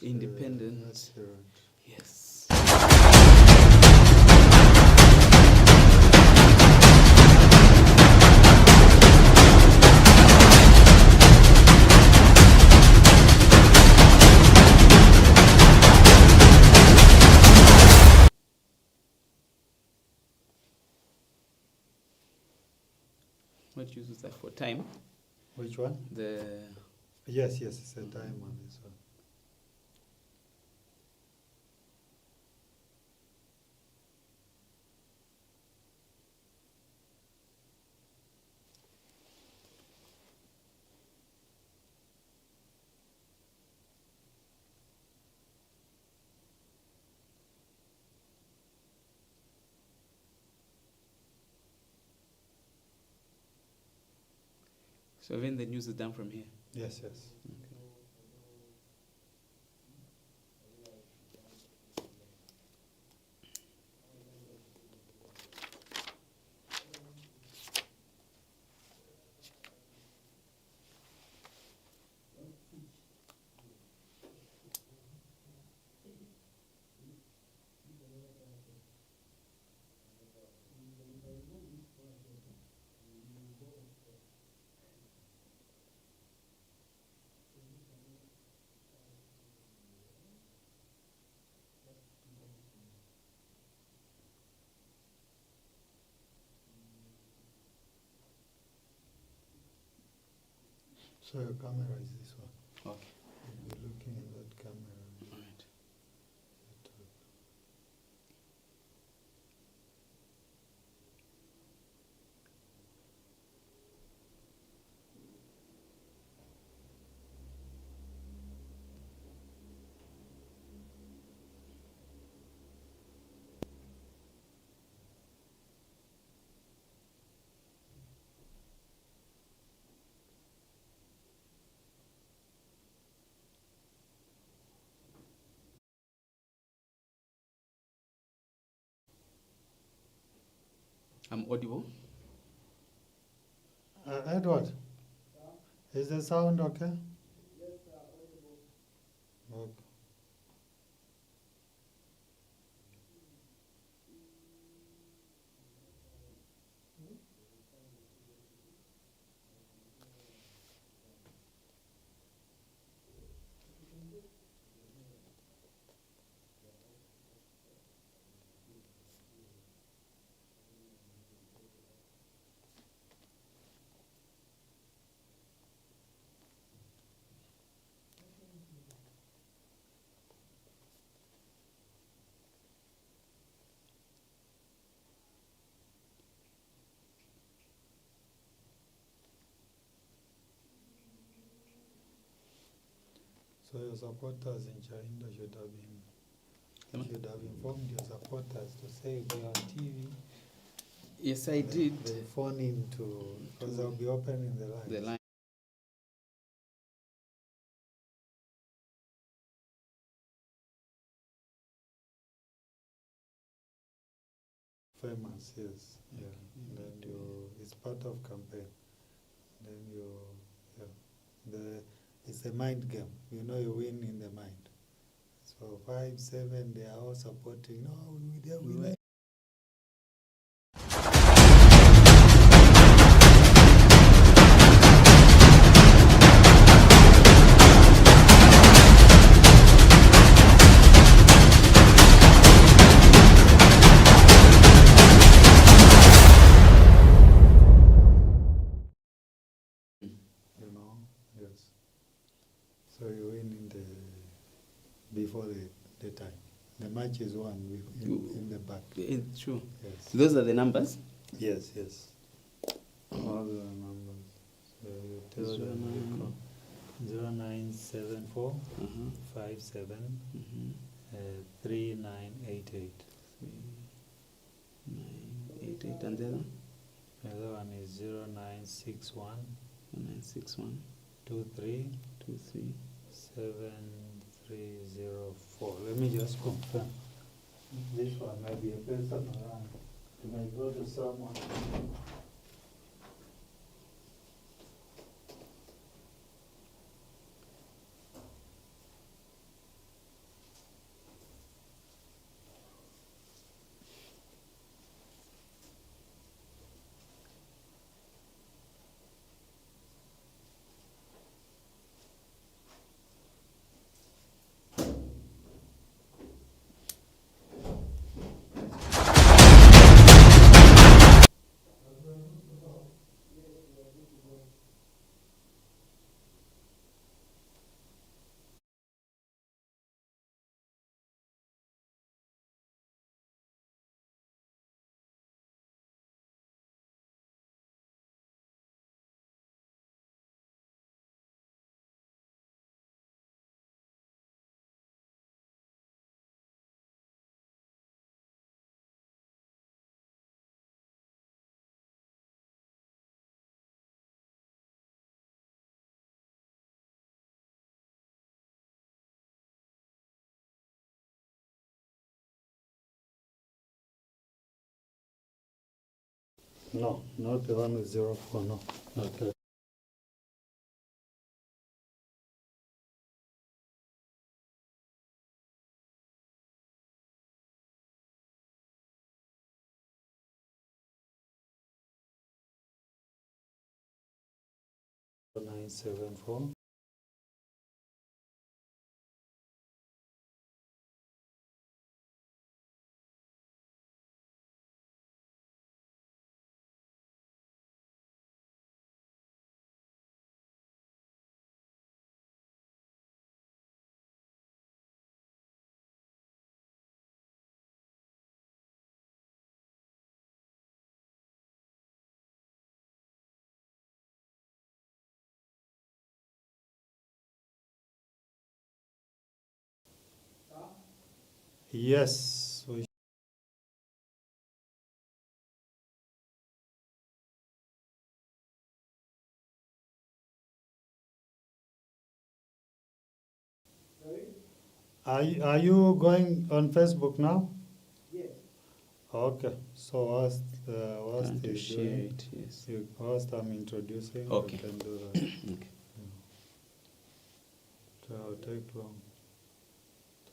Independent. Yes. What uses that for? Time? Which one? Yes, it's a time on this one. So even the news is done from here? Yes. Okay. So your camera is this one. Okay. You'll be looking in that camera. All right. I'm audible? Edward, is the sound okay? Yes, sir, audible. Okay. So your supporters in Chainda should have informed your supporters to say they're on TV. Yes, I did. They phone in because they'll be opening the line. The line. Famous, yes. Yeah. Then it's part of campaign. Then it's a mind game. You know you win in the mind. So 5, 7, they are all supporting. No, we like. Yes. So you win before the time. The match is won in the back. It's true. Yes. Those are the numbers? Yes. All the numbers. So you tell them 0974 57 3988. 3988, and the other? The other one is 0961 23 7304. Let me just confirm. This one might be a person around. You might go to someone. No, not the one with 04, no. Okay. Nine 74. Yes, we are you going on Facebook now? Yes. Okay, so whilst Time to is share doing, it, yes. whilst I'm introducing, Okay. you can do that. Okay. So it'll take long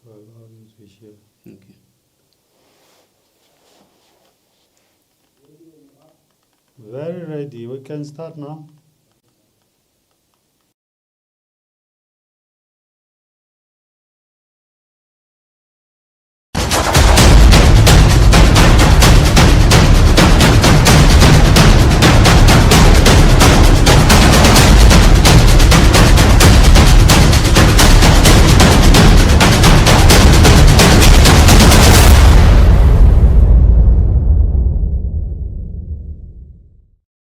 to allow you to share. Okay. Very ready. We can start now.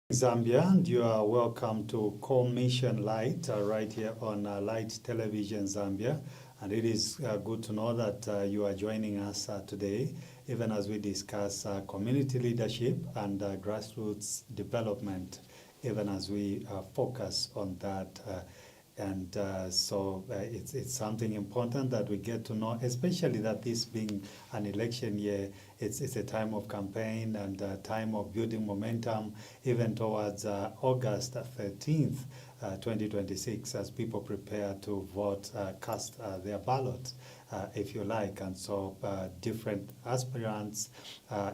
Zambia, and you are welcome to Commission Light right here on Light Television Zambia. And it is good to know that you are joining us today, even as we discuss community leadership and grassroots development, even as we focus on that. So it's something important that we get to know, especially that this being an election year, it's a time of campaign and a time of building momentum, even towards August 13th, 2026, as people prepare to vote, cast their ballot, if you like. And so different aspirants,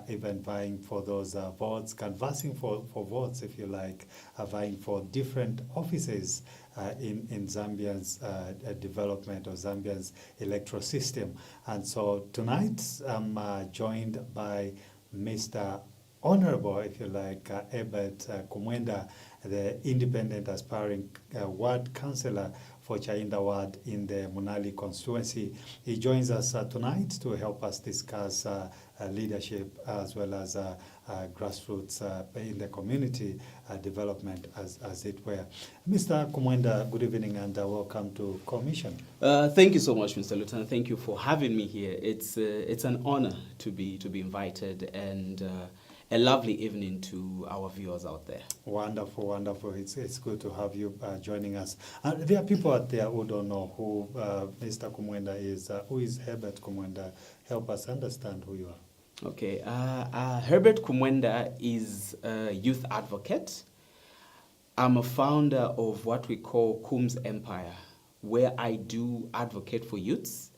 even vying for those votes, canvassing for votes, if you like, vying for different offices in Zambia's development or Zambia's electoral system. And so tonight I'm joined by Mr. Honorable, if you like, Herbert Kumwenda, the independent aspiring ward councillor for Chainda ward in the Munali constituency. He joins us tonight to help us discuss leadership as well as grassroots in the community development, as it were. Mr. Kumwenda, good evening and welcome to Commission. Thank you so much, Mr. Lutuna. Thank you for having me here. It's an honor to be invited, and a lovely evening to our viewers out there. Wonderful, wonderful. It's good to have you joining us. There are people out there who don't know who Mr. Kumwenda is. Who is Herbert Kumwenda? Help us understand who you are. Okay. Herbert Kumwenda is a youth advocate. I'm a founder of what we call Kum's Empire, where I do advocate for youths.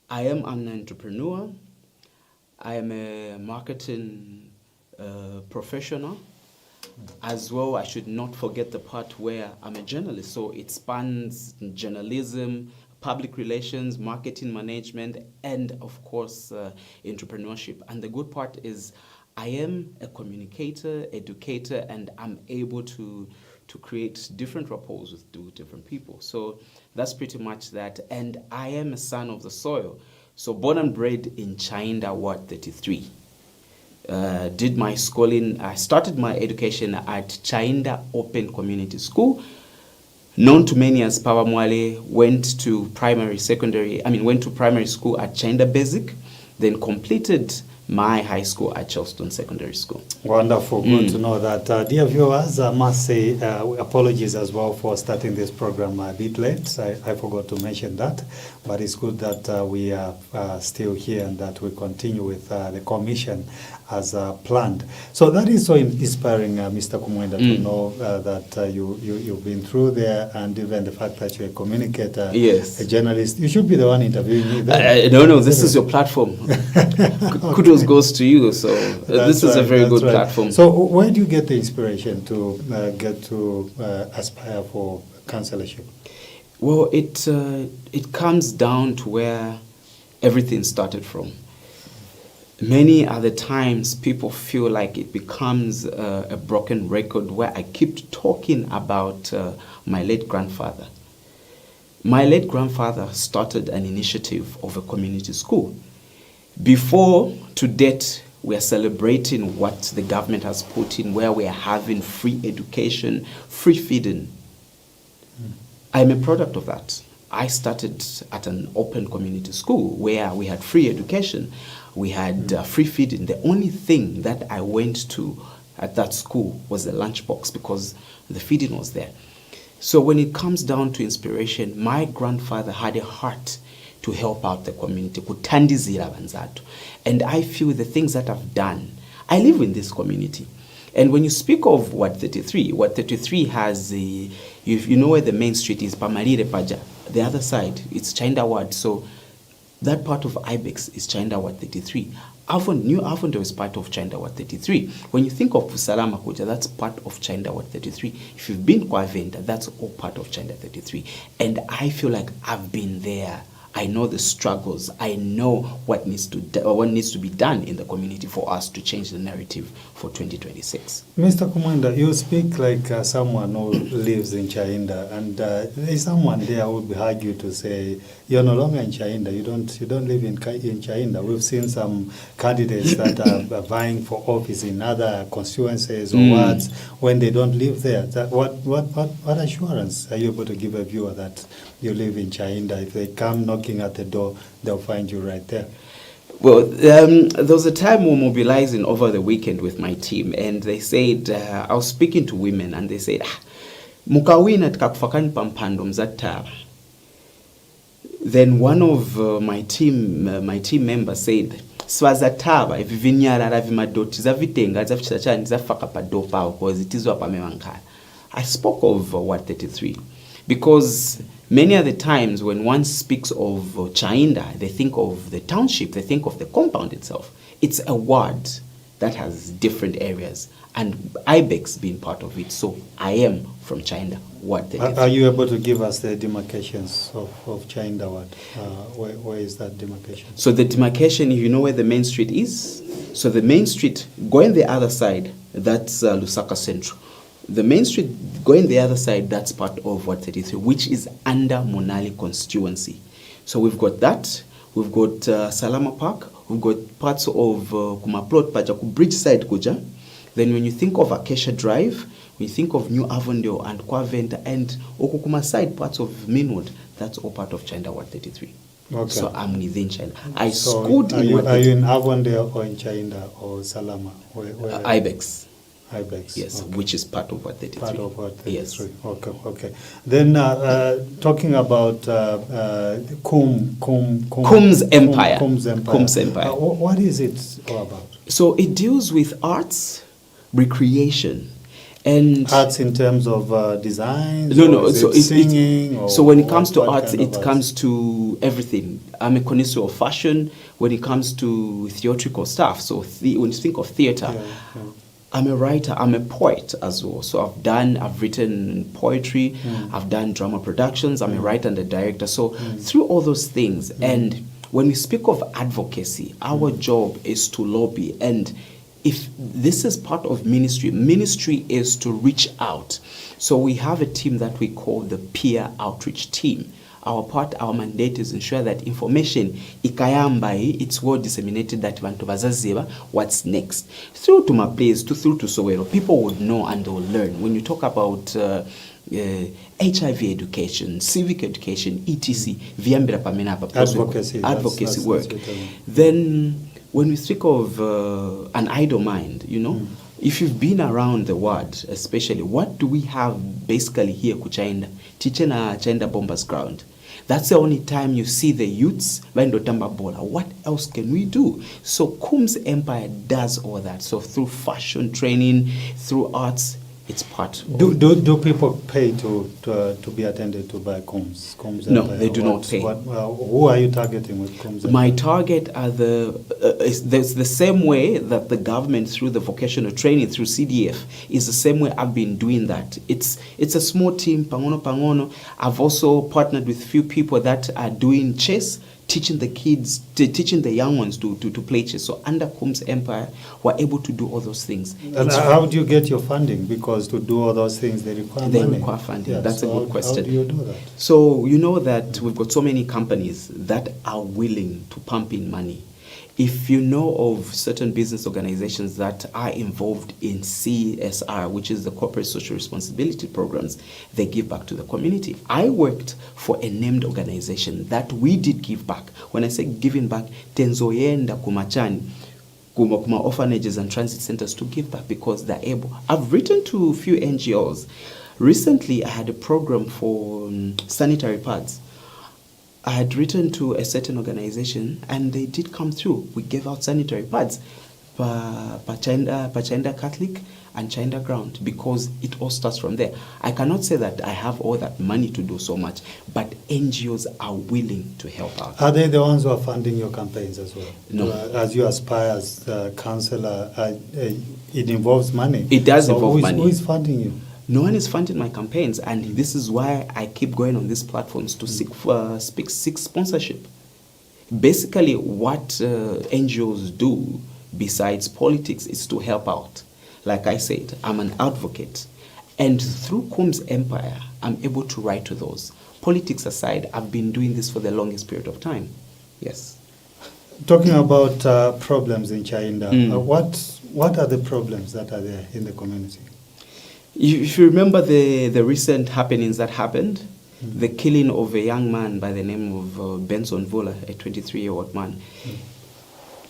I am an entrepreneur. I am a marketing professional. As well, I should not forget the part where I'm a journalist. So it spans journalism, public relations, marketing management, and of course, entrepreneurship. And the good part is I am a communicator, educator, and I'm able to create different rapport with different people. So that's pretty much that. And I am a son of the soil. So born and bred in Chainda, Ward 33. Did my schooling, I started my education at Chainda Open Community School, known to many as Pawamwale. Went to primary school at Chainda Basic, then completed my high school at Charleston Secondary School. Wonderful, good to know that. Dear viewers, I must say apologies as well for starting this program a bit late. I forgot to mention that, but it's good that we are still here and that we continue with the commission. as planned. So that is so inspiring, Mr. Kumwenda, to know that you've been through there, and even the fact that you're a communicator, yes, a journalist. You should be the one interviewing me there. No, this is your platform. Kudos goes to you. So this is a very good platform. So where do you get the inspiration to get to aspire for councillorship? Well, it comes down to where everything started from. Many other times people feel like it becomes a broken record where I keep talking about my late grandfather. My late grandfather started an initiative of a community school. Before, to date, we are celebrating what the government has put in, where we are having free education, free feeding. I'm a product of that. I started at an open community school where we had free education. We had free feeding. The only thing that I went to at that school was the lunchbox because the feeding was there. So when it comes down to inspiration, my grandfather had a heart to help out the community. And I feel the things that I've done, I live in this community. And when you speak of Ward 33, Ward 33 has you know where the main street is, Pamalire Paja. The other side, it's Chainda Ward. So that part of Ibex is Chainda Ward 33. New Avondale is part of Chainda Ward 33. When you think of Pusalama Kuja, that's part of Chainda Ward 33. If you've been Kwavenda, that's all part of Chainda 33. And I feel like I've been there. I know the struggles. I know what needs to be done in the community for us to change the narrative for 2026. Mr. Kumwenda, you speak like someone who lives in Chainda, and there's someone there who would argue to say you're no longer in Chainda. You don't live in Chainda. We've seen some candidates that are vying for office in other constituencies or wards when they don't live there. What assurance are you able to give a viewer that you live in Chainda? If they come knocking at the door, they'll find you right there. Well, there was a time we were mobilizing over the weekend with my team, and they said, I was speaking to women, and they said, Mukawina tukakufakani pampando mzatara. Then one of my team members said, swazataba if vinyara ravimadoti zavitenga zafichachani zafaka padopa because it is wapamewangala. I spoke of Ward 33 because many other times when one speaks of Chainda, they think of the township, they think of the compound itself. It's a ward that has different areas, and Ibex being part of it. So I am from Chainda Ward 33. Are you able to give us the demarcations of Chainda Ward? Where is that demarcation? So the demarcation, if you know where the main street is, so the main street, going the other side, that's Lusaka Central. The main street going the other side, that's part of Ward 33, which is under Munali Constituency. So we've got that. We've got Salama Park. We've got parts of Kumaplot, Pajaku, Bridgeside, Kuja. Then when you think of Acacia Drive, when you think of New Avondale and Kwavenda and Okukuma side, parts of Mainwood, that's all part of Chainda Ward 33. Okay. So I'm within Chainda. I schooled in Ward 33. Are you in Avondale or in Chainda or Salama? Where Ibex. Ibex. Yes, okay. Which is part of Ward 33. Part of Ward 33. Yes. Okay. Then talking about Kum's Empire. Kum's Empire. What is it all about? So it deals with arts, recreation, and arts in terms of design. No. So it's singing. So when it comes to arts, it comes to everything. I'm a connoisseur of fashion. When it comes to theatrical stuff, so when you think of theater. Yeah. I'm a writer, I'm a poet as well. So I've written poetry, I've done drama productions, I'm a writer and a director. So through all those things, and when we speak of advocacy, our job is to lobby. And if this is part of ministry is to reach out. So we have a team that we call the peer outreach team. Our mandate is ensure that information ikayambai, it's well disseminated, that vantu bazaziba what's next. Through to my place, through to Sowero, people would know and they will learn. When you talk about HIV education, civic education, etc., advocacy work. Then when we speak of an idle mind, if you've been around the ward, especially, what do we have basically here, Kuchainda? Teaching Chainda Bombers Ground. That's the only time you see the youths bando tamba bola. What else can we do? So Kum's Empire does all that. So through fashion training, through arts, it's part. Do people pay to be attended to by Kum's No, Empire? they do not pay. Who are you targeting with Kum's Empire? My target are there's the same way that the government through the vocational training through CDF is the same way I've been doing that. It's a small team, pangono. I've also partnered with few people that are doing chess, teaching the kids, teaching the young ones to play chess. So under Kum's Empire, we're able to do all those things. And how do you get your funding? Because to do all those things, they require money. They require funding. Yeah, That's a good question. How do you do that? So you know that we've got so many companies that are willing to pump in money. If you know of certain business organizations that are involved in CSR, which is the Corporate Social Responsibility Programs, they give back to the community. I worked for a named organization that we did give back. When I say giving back, tenzoyenda kumachani, kuma orphanages and transit centers to give back because they're able. I've written to a few NGOs. Recently, I had a program for sanitary pads. I had written to a certain organization and they did come through. We gave out sanitary pads for Chainda Catholic and Chainda Ground because it all starts from there. I cannot say that I have all that money to do so much, but NGOs are willing to help out. Are they the ones who are funding your campaigns as well? No. As you aspire as councillor, it involves money. It does involve money. Who is funding you? No one is funding my campaigns, and this is why I keep going on these platforms to seek sponsorship. Basically, what NGOs do besides politics is to help out. Like I said, I'm an advocate, and through Kum's Empire, I'm able to write to those. Politics aside, I've been doing this for the longest period of time. Yes. Talking about problems in Chainda, what are the problems that are there in the community? If you remember the recent happenings that happened, the killing of a young man by the name of Benson Vula, a 23-year-old man,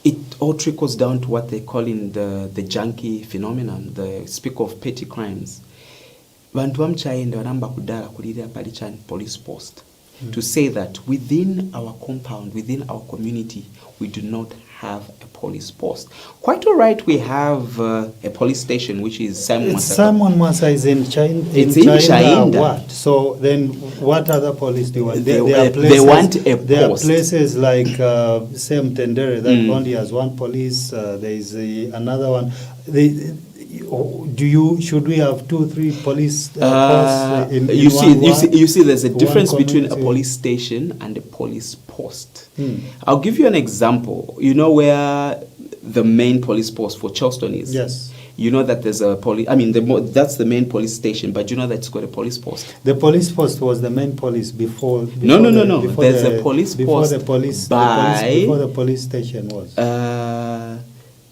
it all trickles down to what they're calling the junkie phenomenon, the speak of petty crimes. Bantu Chainda wanamba kudala kulira Palichan police post to say that within our compound, within our community, we do not have a police post. Quite all right, we have a police station, which is Simon Mwasa. Simon Mwasa is in China. It's in Chainda. What? So then, what other police do you want? There are places, they want a post. There are places like Sem Tendere that only has one police. There is another one. Should we have 2-3 police posts you see there's a difference between a police station and a police post. I'll give you an example. You know where the main police post for Charleston is? Yes. You know that there's a police, that's the main police station, but you know that it's got a police post. The police post was the main police before no. There's a police post before the police station was.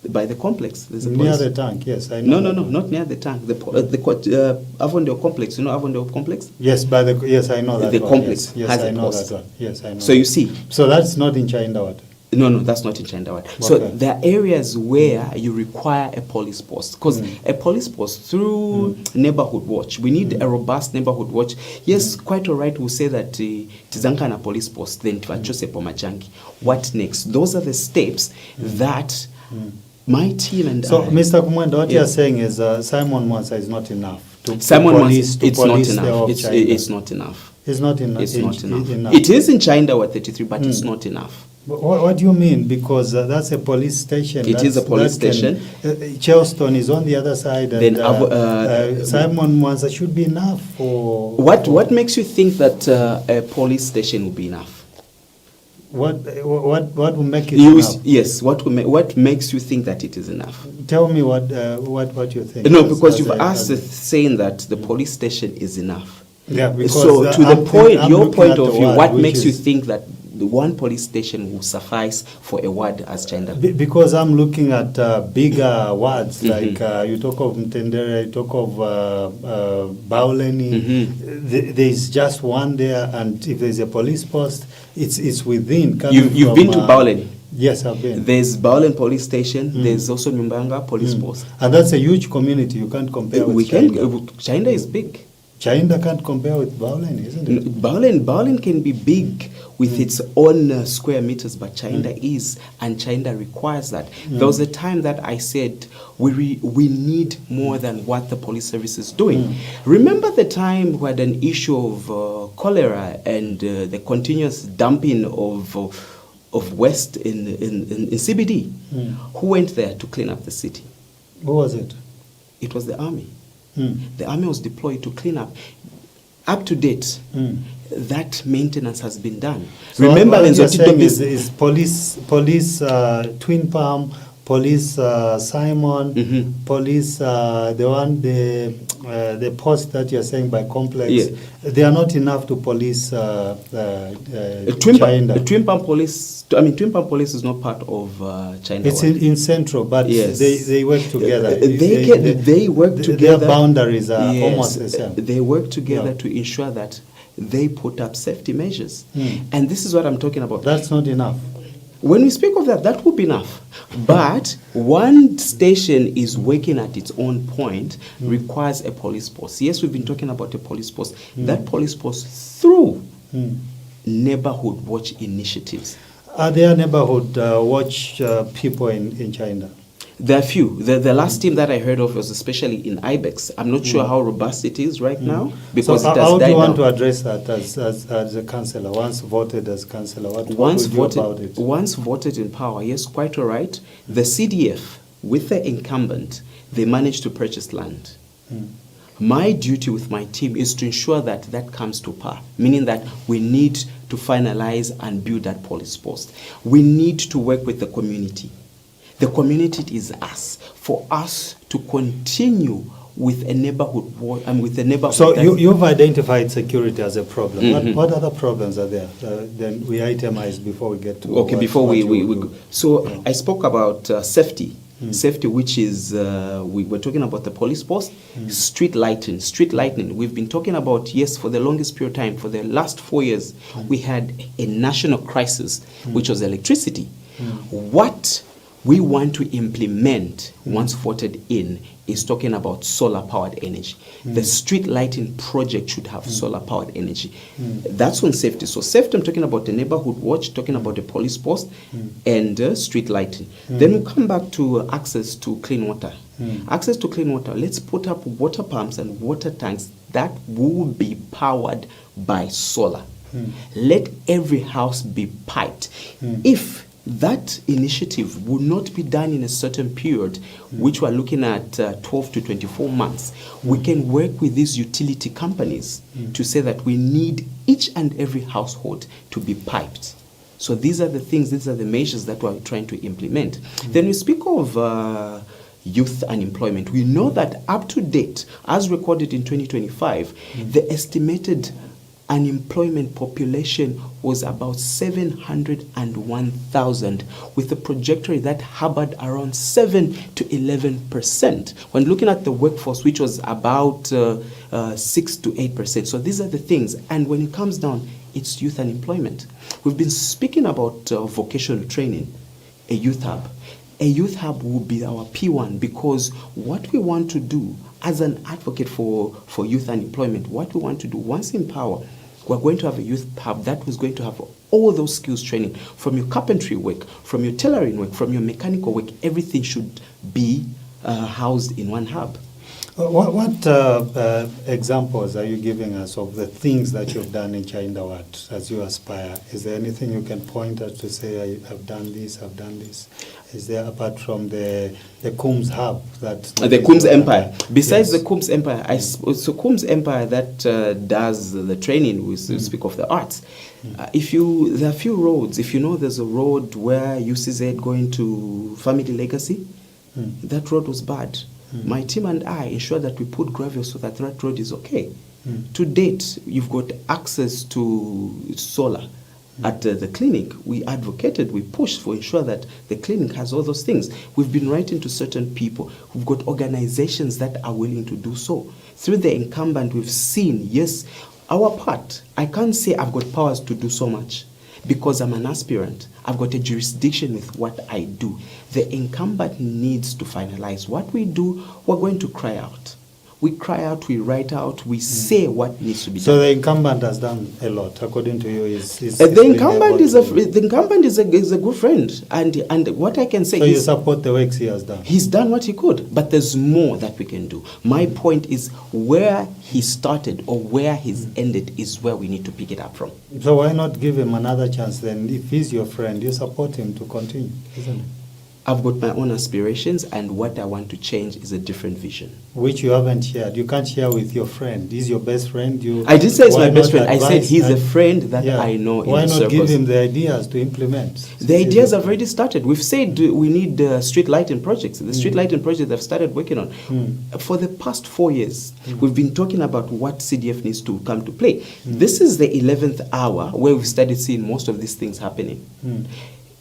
By the complex, there's a near police. the tank. Yes, I know. No, not near the tank. The Avondale complex. You know Avondale complex? Yes, yes, I know that. The one. complex yes, has I a know post. that one. Yes, I know. So you see. So that's not in Chainda. No, that's not in Chainda. Okay. So there are areas where you require a police post because a police post through neighborhood watch. We need a robust neighborhood watch. Yes, quite all right. We'll say that Tizanka na police post then Tuvachose Pomachanki. What next? Those are the steps that. My team and so, Mr. Kumwenda, what you're saying is Simon Mwasa is not enough to police. It's not enough. It's not enough. It's not enough. It's not enough. It is in Chainda at 33, but it's not enough. What do you mean? Because that's a police station. It is a police station. Charleston is on the other side. Then Simon Mwasa should be enough for. What makes you think that a police station will be enough? What will make it enough? Yes, what makes you think that it is enough? Tell me what you think. No, because you've asked saying that the police station is enough. Yeah, because so to your point of view, what makes you think that the one police station will suffice for a ward as Chainda? Because I'm looking at bigger wards, like you talk of Mtendere, you talk of Bauleni. There's just one there, and if there's a police post, it's within. You've been to Bauleni? Yes, I've been. There's Baulen police station. There's also Nyumbanga police post. And that's a huge community. You can't compare with Chainda. Chainda is big. Chainda can't compare with Bowlen, isn't it? Bowlen can be big with its own square meters, but Chainda is, and Chainda requires that. There was a time that I said we need more than what the police service is doing. Remember the time we had an issue of cholera and the continuous dumping of waste in CBD? Who went there to clean up the city? Who was it? It was the army. The army was deployed to clean up. Up to date, that maintenance has been done. So remember, what you're saying is police Twin Palm, police Simon, police the post that you're saying by complex. They are not enough to police Chainda. Twin Palm police. I mean, Twin Palm police is not part of Chainda. It's in central, but yes. they work together. They work together. Their boundaries are almost the same. They work together to ensure that they put up safety measures. And this is what I'm talking about. That's not enough. When we speak of that, that would be enough. But one station is working at its own point, requires a police post. Yes, we've been talking about a police post. That police post through neighborhood watch initiatives. Are there neighborhood watch people in Chainda? There are few. The last team that I heard of was especially in Ibex. I'm not sure how robust it is right now because so it has how do you want down. to address that as a councillor? Once voted as councillor, what would you do about it? Once voted in power, yes, quite all right. The CDF, with the incumbent, they managed to purchase land. My duty with my team is to ensure that that comes to par, meaning that we need to finalize and build that police post. We need to work with the community. The community is us. For us to continue with a neighborhood and with a neighborhood. So you've identified security as a problem. What other problems are there? Then we itemize before we get to. Okay, before we go. So I spoke about safety. Safety, which is we were talking about the police post, street lighting. We've been talking about, yes, for the longest period of time, for the last 4 years, we had a national crisis, which was electricity. What we want to implement once voted in is talking about solar powered energy. The street lighting project should have solar powered energy. That's on safety. So safety, I'm talking about the neighborhood watch, talking about the police post and street lighting. Then we'll come back to access to clean water. Access to clean water, let's put up water pumps and water tanks that will be powered by solar. Let every house be piped. If that initiative will not be done in a certain period, which we're looking at 12 to 24 months. We can work with these utility companies to say that we need each and every household to be piped. So these are the things, these are the measures that we're trying to implement. Then we speak of youth unemployment. We know that up to date, as recorded in 2025, the estimated unemployment population was about 701,000, with a trajectory that hovered around 7 to 11%. When looking at the workforce, which was about 6 to 8%. So these are the things. And when it comes down, it's youth unemployment. We've been speaking about vocational training, a youth hub. A youth hub will be our P1 because what we want to do as an advocate for youth unemployment, what we want to do once in power, we're going to have a youth hub that was going to have all those skills training from your carpentry work, from your tailoring work, from your mechanical work. Everything should be housed in one hub. What examples are you giving us of the things that you've done in Chainda as you aspire? Is there anything you can point us to say, I've done this, I've done this? Is there, apart from the Coombs Hub? The Coombs Empire. Besides the Coombs Empire, so Coombs Empire that does the training, we speak of the arts. There are a few roads. If you know there's a road where UCZ going to Family Legacy, that road was bad. My team and I ensure that we put gravel so that that road is okay. To date, you've got access to solar. At the clinic, we advocated, we pushed for ensure that the clinic has all those things. We've been writing to certain people. We've got organizations that are willing to do so. Through the incumbent, we've seen, yes, our part. I can't say I've got powers to do so much because I'm an aspirant. I've got a jurisdiction with what I do. The incumbent needs to finalize what we do. We're going to cry out. We cry out, we write out, we say what needs to be So done. the incumbent has done a lot, according to you. The incumbent is a good friend, and what I can say so is, you support the works he has done. he's done what he could, but there's more that we can do. My point is, where he started or where he's ended is where we need to pick it up from. So why not give him another chance then? If he's your friend, you support him to continue, isn't it? I've got my own aspirations, and what I want to change is a different vision. Which you haven't shared. You can't share with your friend. He's your best friend. I didn't say it's why my best not friend. I said advise he's a and- friend that Yeah. I know in Why the not circles. give him the ideas to implement? The ideas have already started. We've said we need street lighting projects. The street lighting projects they've started working on. For the past 4 years, we've been talking about what CDF needs to come to play. This is the 11th hour where we've started seeing most of these things happening.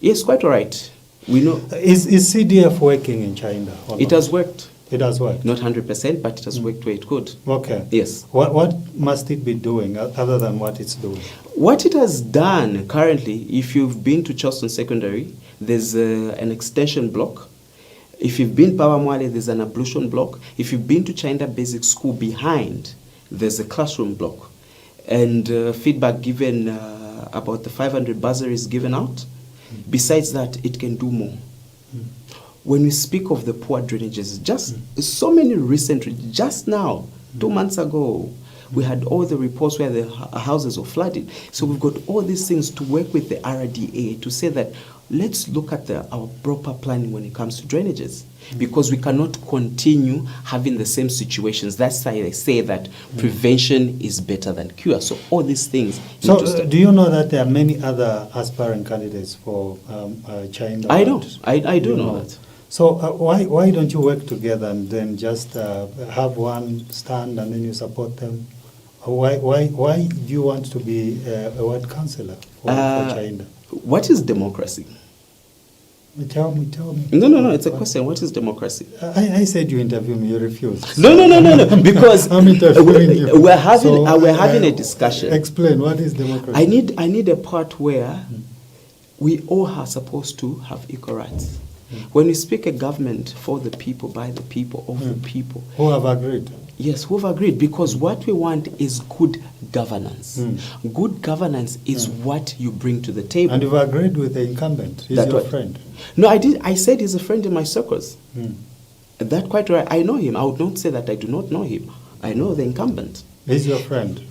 Yes, quite all right. We know Is CDF working in Chainda? it has worked. It has worked. Not 100%, but it has worked where it could. Okay. Yes. What must it be doing other than what it's doing? What it has done currently, if you've been to Charleston Secondary, there's an extension block. If you've been Munali, there's an ablution block. If you've been to Chainda Basic School behind, there's a classroom block. And feedback given about the 500 bursaries given out. Besides that, it can do more. When we speak of the poor drainages, just so many recent, just now, 2 months ago, we had all the reports where the houses were flooded. So we've got all these things to work with the RDA to say that let's look at our proper planning when it comes to drainages, because we cannot continue having the same situations. That's why they say that prevention is better than cure. So all these things. So do you know that there are many other aspiring candidates for Chainda? I know. I do know that. So why don't you work together and then just have one stand and then you support them? Why do you want to be a ward councillor for Chainda? What is democracy? Tell me. No, it's a question. What is democracy? I said you interview me, you refused. No, because I'm interviewing you. we're having a discussion. Explain, what is democracy? I need a part where we all are supposed to have equal rights. When we speak a government for the people, by the people, of the people. Who have agreed? Yes, who have agreed, because what we want is good governance. Good governance is what you bring to the table. And you've agreed with the incumbent. He's your friend. No, I said he's a friend in my circles. That quite right. I know him. I would not say that I do not know him. I know the incumbent. He's your friend.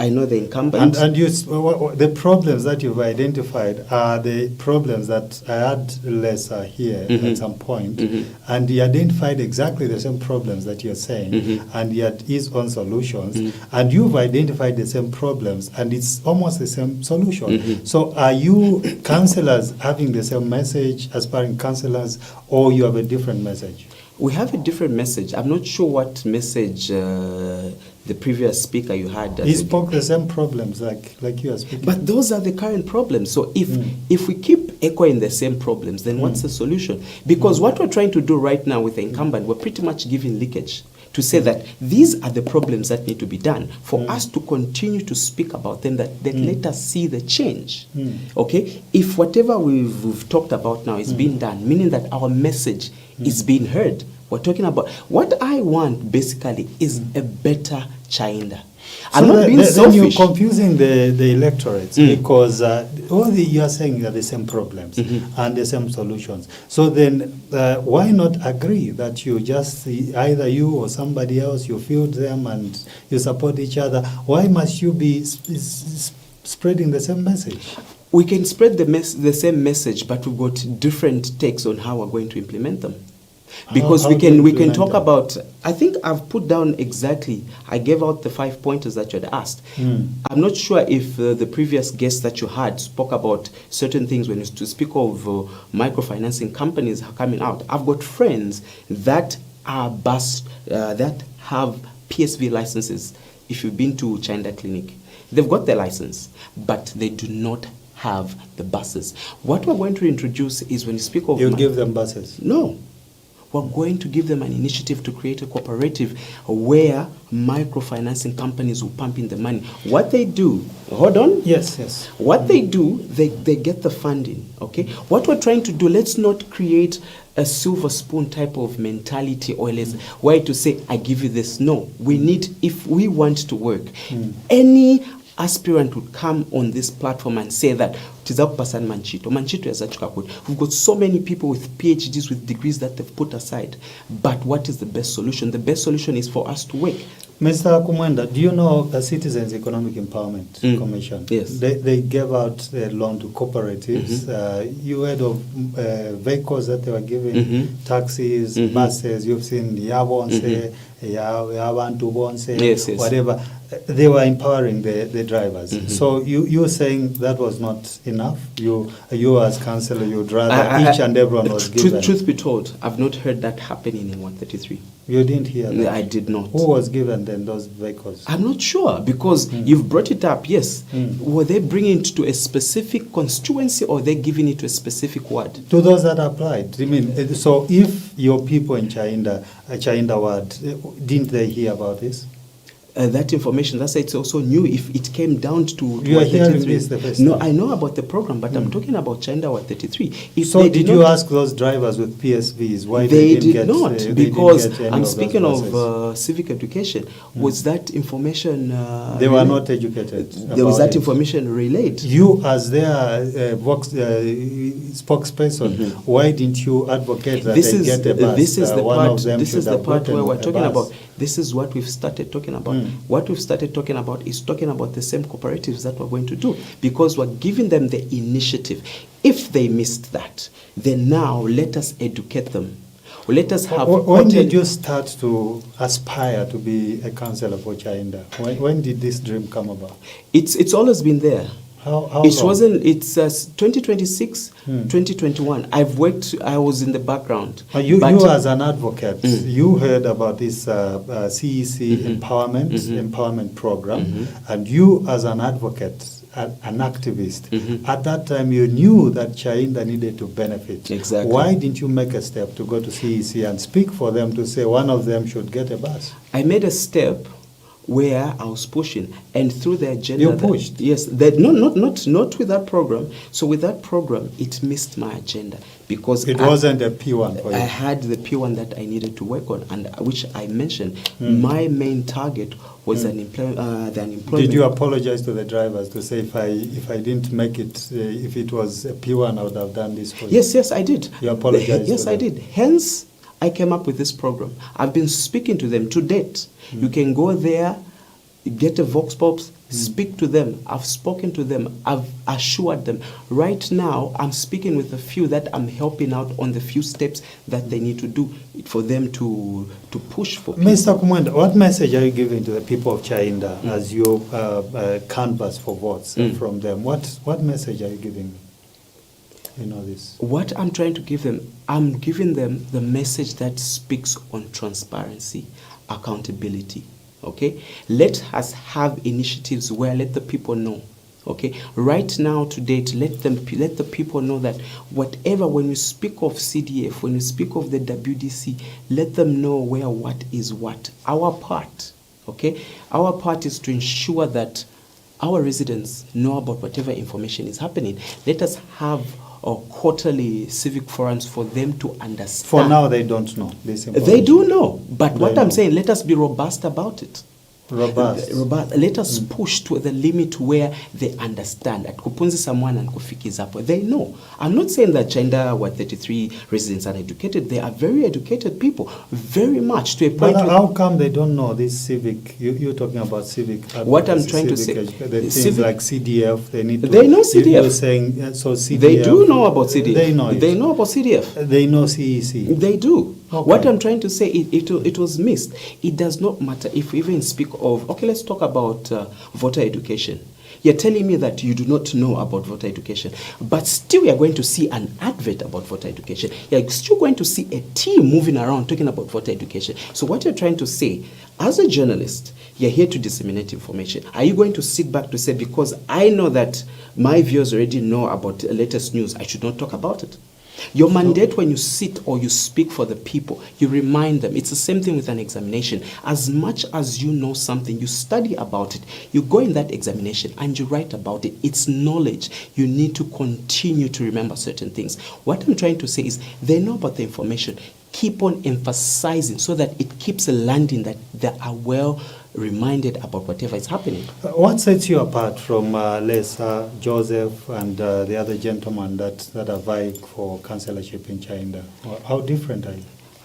I know the incumbent. And the problems that you've identified are the problems that I had lesser here at some point. And he identified exactly the same problems that you're saying, and he had his own solutions. And you've identified the same problems, and it's almost the same solution. So are you councillors having the same message, aspiring councillors, or you have a different message? We have a different message. I'm not sure what message the previous speaker you had. He spoke the same problems like you are speaking. But those are the current problems. So if we keep echoing the same problems, then what's the solution? Because what we're trying to do right now with the incumbent, we're pretty much giving leakage to say that these are the problems that need to be done. For us to continue to speak about them, then let us see the change. Okay? If whatever we've talked about now is being done, meaning that our message is being heard, we're talking about what I want basically is a better Chainda. I'm not being selfish. Then you're confusing the electorates because all you are saying are the same problems and the same solutions. So then why not agree that you just, either you or somebody else, you field them and you support each other? Why must you be spreading the same message? We can spread the same message, but we've got different takes on how we're going to implement them. Because we can talk about, I think I've put down exactly, I gave out the 5 pointers that you had asked. I'm not sure if the previous guests that you had spoke about certain things when you to speak of microfinancing companies coming out. I've got friends that are that have PSV licenses. If you've been to Chainda Clinic, they've got their license, but they do not have the buses. What we're going to introduce is when you speak of... You give them buses? No. We're going to give them an initiative to create a cooperative where microfinancing companies will pump in the money. What they do, hold on. Yes. What they do, they get the funding, okay? What we're trying to do, let's not create a silver spoon type of mentality or less, where to say, I give you this. No, we need, if we want to work, any aspirant would come on this platform and say that we've got so many people with PhDs, with degrees that they've put aside. But what is the best solution? The best solution is for us to work. Mr. Kumwenda, do you know the Citizens Economic Empowerment Commission? Yes. They gave out a loan to cooperatives. You heard of vehicles that they were giving, taxis, buses. You've seen Yabonse, Yabantubonse, yes. whatever. They were empowering the drivers. So you're saying that was not enough? You as councillor, you'd rather each and everyone was given? Truth be told, I've not heard that happening in 133. You didn't hear that? I did not. Who was given then those vehicles? I'm not sure, because you've brought it up, yes. Were they bringing it to a specific constituency, or they giving it to a specific ward? To those that applied. I mean, so if your people in Chainda ward, didn't they hear about this? That information, that's why it's also new. If it came down to you are hearing this the first time? No, I know about the program, but I'm talking about Chainda 133. If so did you ask those drivers with PSVs why they didn't get? Not, because I'm speaking of civic education. Was that information? They were not educated. There was that information relayed. You, as their spokesperson, why didn't you advocate that they get a bus? This is the part. This is the part where we're talking about. This is what we've started talking about. What we've started talking about is talking about the same cooperatives that we're going to do, because we're giving them the initiative. If they missed that, then now let us educate them. Let us have. When did you start to aspire to be a councillor for Chainda? When did this dream come about? It's always been there. How it long? wasn't. It's 2026, 2021. I was in the background. You as an advocate, you heard about this CEC empowerment program, and you as an advocate, an activist, at that time you knew that Chainda needed to benefit. Exactly. Why didn't you make a step to go to CEC and speak for them to say one of them should get a bus? I made a step where I was pushing, and through the agenda. You pushed? Yes. Not with that program. So with that program, it missed my agenda, because it wasn't a P1 for you. I had the P1 that I needed to work on, and which I mentioned. My main target was the unemployment. Did you apologize to the drivers to say if I didn't make it, if it was a P1, I would have done this for you? Yes, I did. You apologized? Yes, I did. Hence, I came up with this program. I've been speaking to them to date. You can go there, get a vox pops, speak to them. I've spoken to them. I've assured them. Right now, I'm speaking with a few that I'm helping out on the few steps that they need to do for them to push for people. Mr. Kumwenda, what message are you giving to the people of Chainda as you canvass for votes from them? What message are you giving them? You know this. What I'm trying to give them, I'm giving them the message that speaks on transparency, accountability. Okay, let us have initiatives where let the people know. Okay, right now to date, let the people know that whatever, when we speak of CDF, when we speak of the WDC, let them know where what is what. Our part, okay, our part is to ensure that our residents know about whatever information is happening. Let us have quarterly civic forums for them to understand. For now, they don't know this information. They do know, but what I'm saying, let us be robust about it. Robust. Let us push to the limit where they understand. At kupunzi someone and kufikizapo, they know. I'm not saying that Chainda 133 residents are educated. They are very educated people, very much to a point. But how come they don't know this civic? You're talking about civic. What I'm trying to say, the things like CDF, they need to. They know CDF. You're saying so CDF. They do know about CDF. They know it. They know about CDF. They know CEC. They do. Okay. What I'm trying to say, it was missed. It does not matter if we even speak of, okay, let's talk about voter education. You're telling me that you do not know about voter education, but still you're going to see an advert about voter education. You're still going to see a team moving around talking about voter education. So what you're trying to say, as a journalist, you're here to disseminate information. Are you going to sit back to say, because I know that my viewers already know about the latest news, I should not talk about it? Your mandate when you sit or you speak for the people, you remind them. It's the same thing with an examination. As much as you know something, you study about it, you go in that examination and you write about it. It's knowledge. You need to continue to remember certain things. What I'm trying to say is they know about the information. Keep on emphasizing so that it keeps landing, that they are well reminded about whatever is happening. What sets you apart from Lesa, Joseph, and the other gentleman that are vying for councillorship in Chainda? How different are you?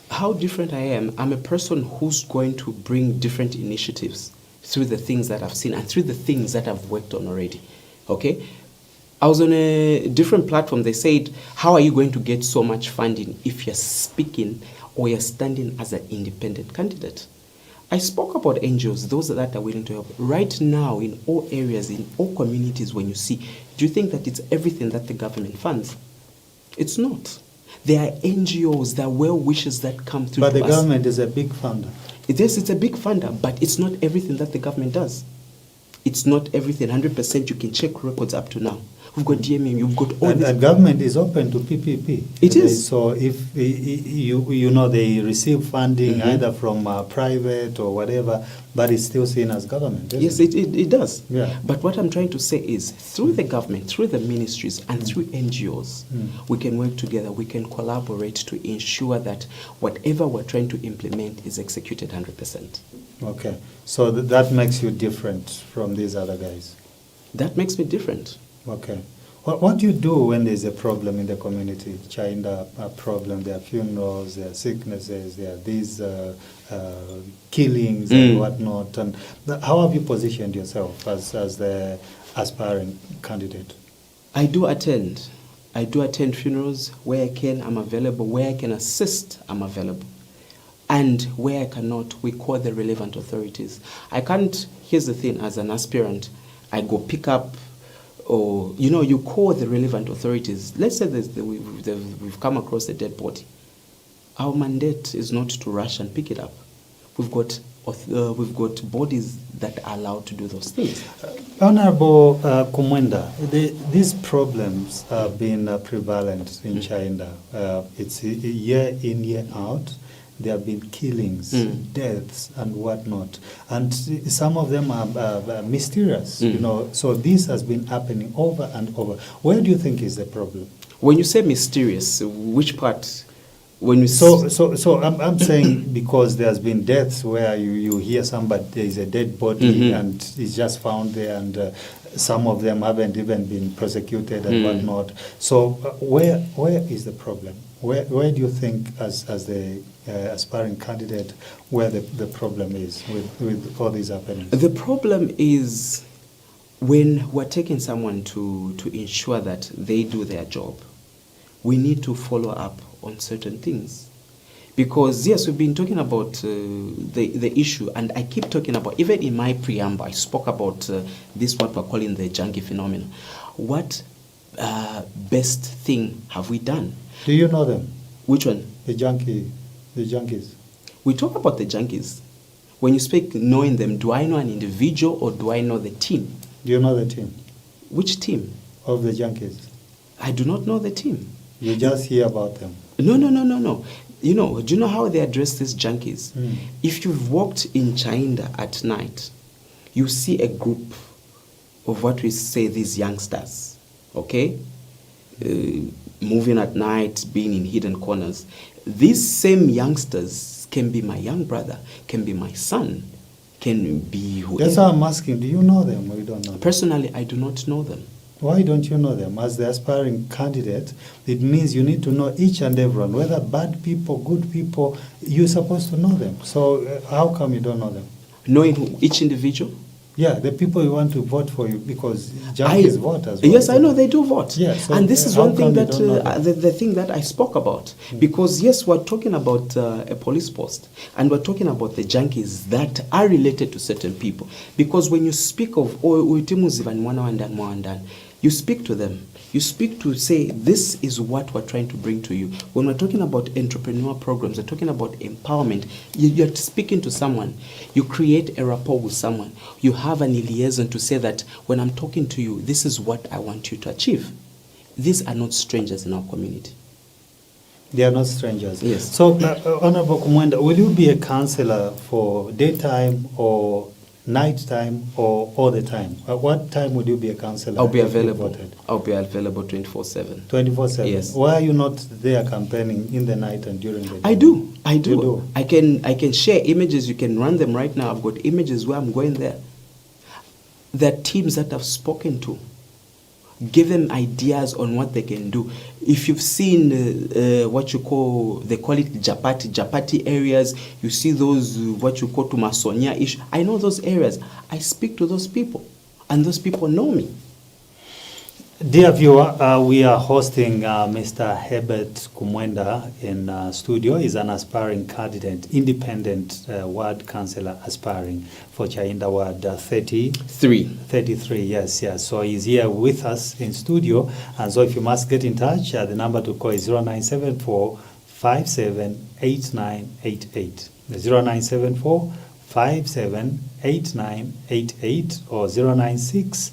How different I am? I'm a person who's going to bring different initiatives through the things that I've seen and through the things that I've worked on already. Okay? I was on a different platform. They said, how are you going to get so much funding if you're speaking or you're standing as an independent candidate? I spoke about NGOs, those that are willing to help. Right now, in all areas, in all communities, when you see, do you think that it's everything that the government funds? It's not. There are NGOs, there are well-wishers that come through. But the government is a big funder. Yes, it's a big funder, but it's not everything that the government does. It's not everything. 100% you can check records up to now. We've got DMM, you've got all this. And government is open to PPP. It is. So if you know they receive funding either from private or whatever, but it's still seen as government. Yes, it does. Yeah. But what I'm trying to say is through the government, through the ministries, and through NGOs, we can work together, we can collaborate to ensure that whatever we're trying to implement is executed 100%. Okay. So that makes you different from these other guys? That makes me different. Okay. What do you do when there's a problem in the community? Chainda, a problem, there are funerals, there are sicknesses, there are these killings and whatnot. And how have you positioned yourself as the aspiring candidate? I do attend funerals. Where I can, I'm available. Where I can assist, I'm available. And where I cannot, we call the relevant authorities. I can't, here's the thing, as an aspirant, I go pick up, or, you call the relevant authorities. Let's say we've come across a dead body. Our mandate is not to rush and pick it up. We've got bodies that are allowed to do those things. Honorable Kumwenda, these problems have been prevalent in Chainda. It's year in, year out. There have been killings, deaths, and whatnot. And some of them are mysterious, So this has been happening over and over. Where do you think is the problem? When you say mysterious, which part? When you so I'm saying because there's been deaths where you hear somebody, there is a dead body and it's just found there, and some of them haven't even been prosecuted and whatnot. So where is the problem? Where do you think, as the aspiring candidate, where the problem is with all these happenings? The problem is when we're taking someone to ensure that they do their job, we need to follow up on certain things. Because, yes, we've been talking about the issue, and I keep talking about, even in my preamble, I spoke about this, what we're calling the junkie phenomenon. What best thing have we done? Do you know them? Which one? The junkies. We talk about the junkies. When you speak knowing them, do I know an individual or do I know the team? Do you know the team? Which team? Of the junkies. I do not know the team. You just hear about them? No. Do you know how they address these junkies? If you've walked in Chainda at night, you see a group of what we say these youngsters, okay? Moving at night, being in hidden corners. These same youngsters can be my young brother, can be my son, can be whoever. That's why I'm asking, do you know them or you don't know them? Personally, I do not know them. Why don't you know them? As the aspiring candidate, it means you need to know each and everyone, whether bad people, good people, you're supposed to know them. So how come you don't know them? Knowing each individual? Yeah, the people you want to vote for you, because junkies vote as well. Yes, I know they do vote. Yeah, so and this is one thing that, the thing that I spoke about. Because yes, we're talking about a police post, and we're talking about the junkies that are related to certain people. Because when you speak of, you speak to them. You speak to say, this is what we're trying to bring to you. When we're talking about entrepreneur programs, we're talking about empowerment, you're speaking to someone. You create a rapport with someone. You have an liaison to say that when I'm talking to you, this is what I want you to achieve. These are not strangers in our community. They are not strangers. Yes. So, Honorable Kumwenda, will you be a councillor for daytime or nighttime or all the time? At what time would you be a councillor? I'll be available. I'll be available 24/7. 24/7. Yes. Why are you not there campaigning in the night and during the day? I do. You do? I can share images. You can run them right now. I've got images where I'm going there. There are teams that I've spoken to. Give them ideas on what they can do. If you've seen what you call, they call it Japati areas, you see those, what you call Tumasonia-ish. I know those areas. I speak to those people, and those people know me. Dear viewer, we are hosting Mr. Herbert Kumwenda in studio. He's an aspiring candidate, independent ward councillor aspiring for Chainda ward 33, yes. So he's here with us in studio. And so if you must get in touch, the number to call is 0974 578988. 0974 578988 or 096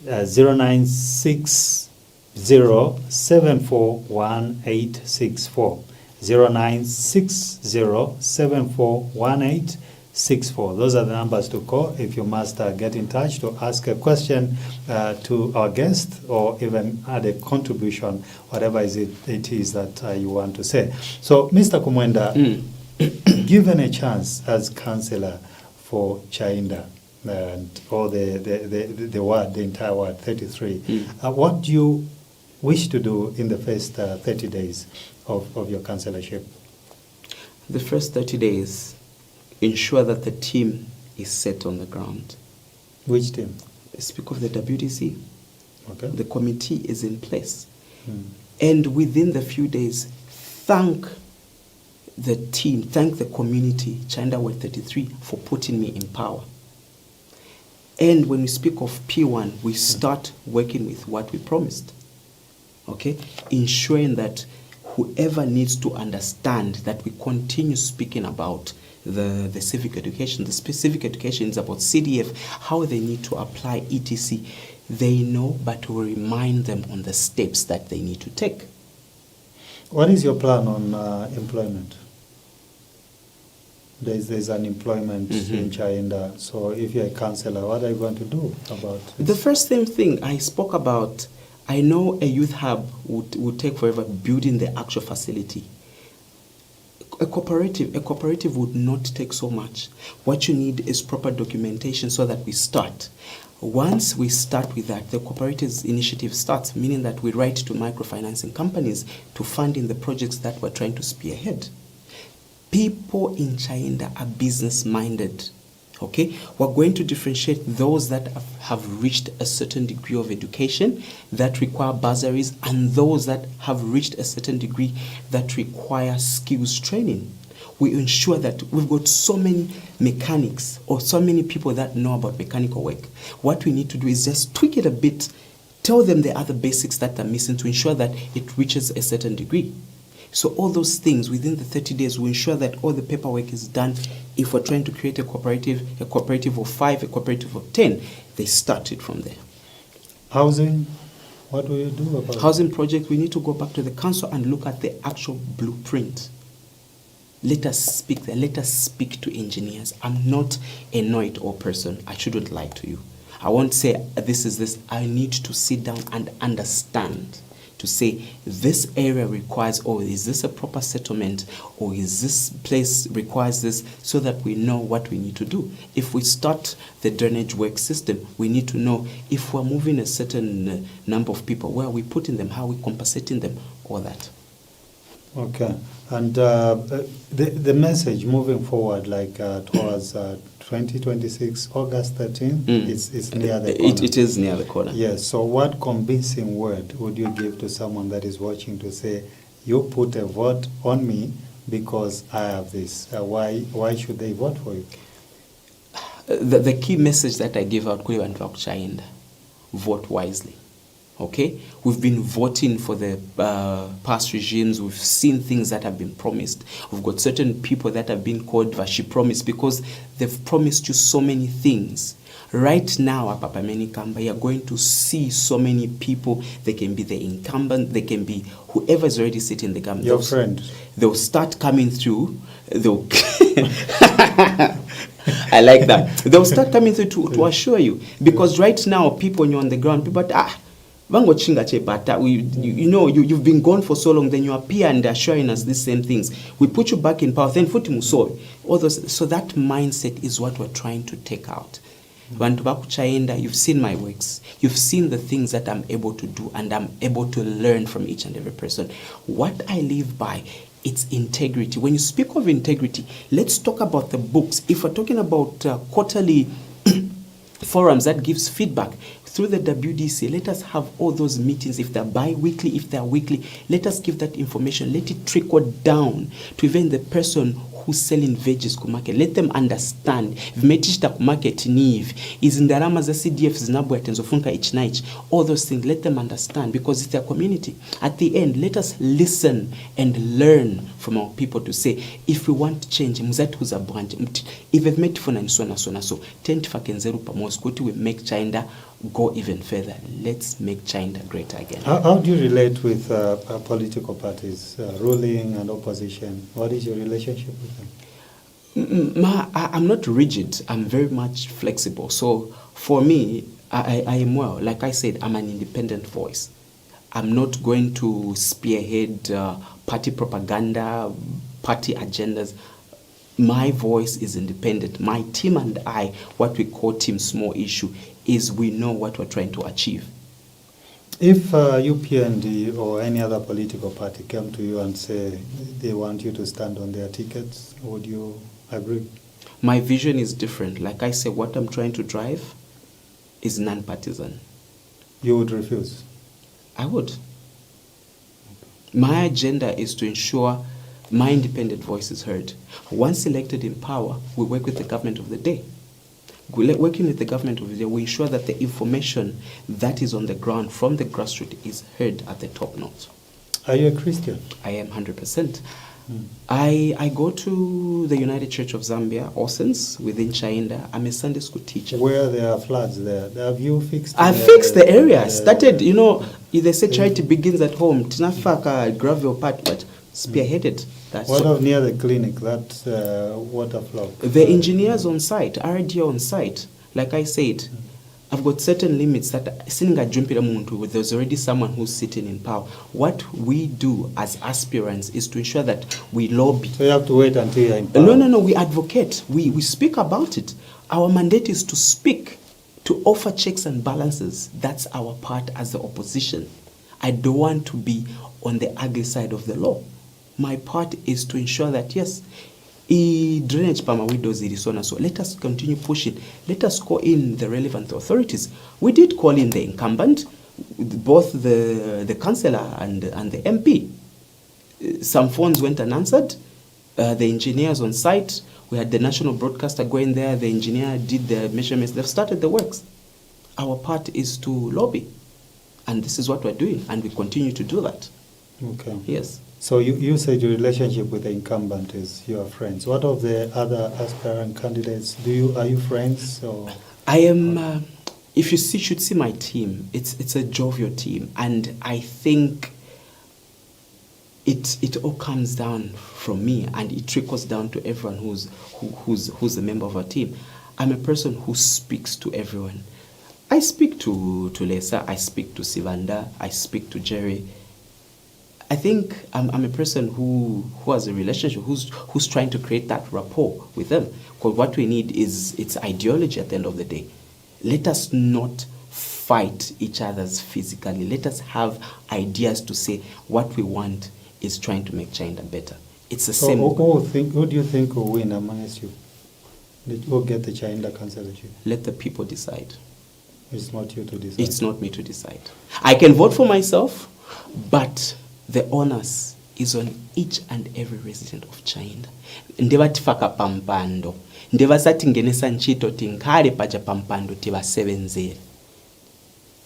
090741864. 090741864. Those are the numbers to call if you must get in touch to ask a question to our guest or even add a contribution, whatever it is that you want to say. So, Mr. Kumwenda, given a chance as councillor for Chainda, and or the ward, the entire ward, 33. What do you wish to do in the first 30 days of your councillorship? The first 30 days, ensure that the team is set on the ground. Which team? Speak of the WDC. Okay. The committee is in place. And within the few days, thank the team, thank the community, Chainda Ward 33, for putting me in power. And when we speak of P1, we start working with what we promised, okay? Ensuring that whoever needs to understand that we continue speaking about the civic education. The specific education is about CDF, how they need to apply ETC. They know, but we remind them on the steps that they need to take. What is your plan on employment? There's unemployment in Chainda. So if you're a councillor, what are you going to do about it? The first thing I spoke about, I know a youth hub would take forever building the actual facility. A cooperative would not take so much. What you need is proper documentation so that we start. Once we start with that, the cooperatives initiative starts, meaning that we write to microfinancing companies to fund in the projects that we're trying to spearhead. People in Chainda are business-minded, okay? We're going to differentiate those that have reached a certain degree of education that require bursaries and those that have reached a certain degree that require skills training. We ensure that we've got so many mechanics or so many people that know about mechanical work. What we need to do is just tweak it a bit, tell them the other basics that are missing to ensure that it reaches a certain degree. So all those things within the 30 days, we ensure that all the paperwork is done. If we're trying to create a cooperative of 5, a cooperative of 10, they start it from there. Housing, what will you do about housing project? We need to go back to the council and look at the actual blueprint. Let us speak there. Let us speak to engineers. I'm not a know-it-all person. I shouldn't lie to you. I won't say this is this. I need to sit down and understand. To say this area requires, or is this a proper settlement, or is this place requires this, so that we know what we need to do. If we start the drainage work system, we need to know if we're moving a certain number of people, where are we putting them, how are we compensating them, all that. Okay, and the message moving forward, like towards 2026, August 13th, it's near the corner. It is near the corner. Yes, so what convincing word would you give to someone that is watching to say, you put a vote on me because I have this? Why should they vote for you? The key message that I give out, Chainda, vote wisely. Okay, we've been voting for the past regimes. We've seen things that have been promised. We've got certain people that have been called Vashi promise because they've promised you so many things. Right now, at Papa Menikamba, you're going to see so many people. They can be the incumbent, they can be whoever is already sitting in the government. Your friend. They'll start coming through. They'll I like that. They'll start coming through to assure you. Because right now, people, when you're on the ground, people you've been gone for so long, then you appear and assuring us these same things. We put you back in power, then all those. So that mindset is what we're trying to take out. Chainda, you've seen my works. You've seen the things that I'm able to do, and I'm able to learn from each and every person. What I live by, it's integrity. When you speak of integrity, let's talk about the books. If we're talking about quarterly forums that gives feedback through the WDC, let us have all those meetings. If they're bi-weekly, if they're weekly, let us give that information. Let it trickle down to even the person who's selling veggies ku market. Let them understand. Vimetishita ku market nive is in the Ramaza CDF zinabwe tenzofunka ich. All those things, let them understand, because it's their community. At the end, let us listen and learn from our people to say, if we want change, mzati kuza branch, if we've met for and so and so and so, tentifa kenzeru pamoja, we make Chainda go even further. Let's make Chainda great again. How do you relate with political parties, ruling and opposition? What is your relationship with them? I'm not rigid. I'm very much flexible. So for me, I am, well, like I said, I'm an independent voice. I'm not going to spearhead party propaganda, party agendas. My voice is independent. My team and I, what we call Team Small Issue, is we know what we're trying to achieve. If UPND or any other political party came to you and say they want you to stand on their tickets, would you agree? My vision is different. Like I said, what I'm trying to drive is non-partisan. You would refuse? I would. My agenda is to ensure my independent voice is heard. Once elected in power, we work with the government of the day. Working with the government of the day, we ensure that the information that is on the ground from the grassroots is heard at the top notch. Are you a Christian? I am 100%. I go to the United Church of Zambia, Ossens, within Chainda. I'm a Sunday school teacher. Where there are floods there, have you fixed? I fixed the area. Started, if they say charity begins at home, Tinafaka gravel part, but spearheaded. What of near the clinic, that water flow? The engineers on site, RD on site, like I said, I've got certain limits that there's already someone who's sitting in power. What we do as aspirants is to ensure that we lobby. So you have to wait until you're in power? No, we advocate. We speak about it. Our mandate is to speak, to offer checks and balances. That's our part as the opposition. I don't want to be on the ugly side of the law. My part is to ensure that, yes, drainage so let us continue pushing. Let us call in the relevant authorities. We did call in the incumbent, both the councillor and the MP. Some phones went unanswered. The engineers on site, we had the national broadcaster going there. The engineer did the measurements. They've started the works. Our part is to lobby. And this is what we're doing. And we continue to do that. Okay. Yes. So you said your relationship with the incumbent is you are friends. What of the other aspirant candidates? Are you friends? Or? I am. If you should see my team, it's a jovial team, and I think it all comes down from me, and it trickles down to everyone who's a member of our team. I'm a person who speaks to everyone. I speak to Lesa, I speak to Sivanda, I speak to Jerry. I think I'm a person who has a relationship, who's trying to create that rapport with them. Because what we need is it's ideology at the end of the day. Let us not fight each other's physically. Let us have ideas to say what we want is trying to make Chainda better. It's the same. Who do you think will win amongst you? Who will get the Chainda councillorship? Let the people decide. It's not you to decide. It's not me to decide. I can vote for myself, but the onus is on each and every resident of Chainda. Ndeva tifaka pampando. Ndeva sati ngenesa nchito tinkare paja pampando tiva 7-0.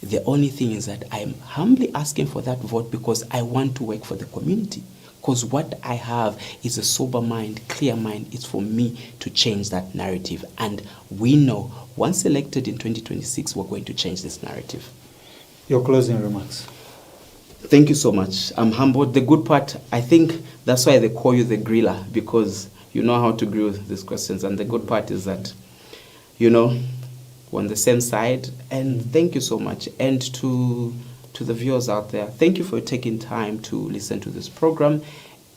The only thing is that I am humbly asking for that vote because I want to work for the community. Because what I have is a sober mind, clear mind. It's for me to change that narrative. And we know, once elected in 2026, we're going to change this narrative. Your closing remarks. Thank you so much. I'm humbled. The good part, I think that's why they call you the griller, because you know how to grill these questions. And the good part is that, you know, we're on the same side. And thank you so much. And to the viewers out there, thank you for taking time to listen to this program.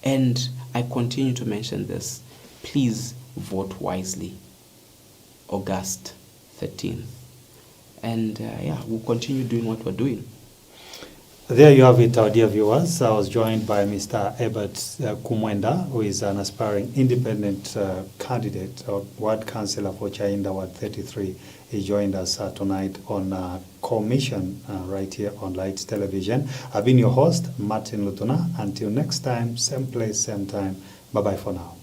And I continue to mention this. Please vote wisely. August 13th. And yeah, we'll continue doing what we're doing. There you have it, our dear viewers. I was joined by Mr. Herbert Kumwenda, who is an aspiring independent candidate or ward councillor for Chainda, Ward 33. He joined us tonight on Commission right here on Light Television. I've been your host, Martin Lutuna. Until next time, same place, same time. Bye-bye for now.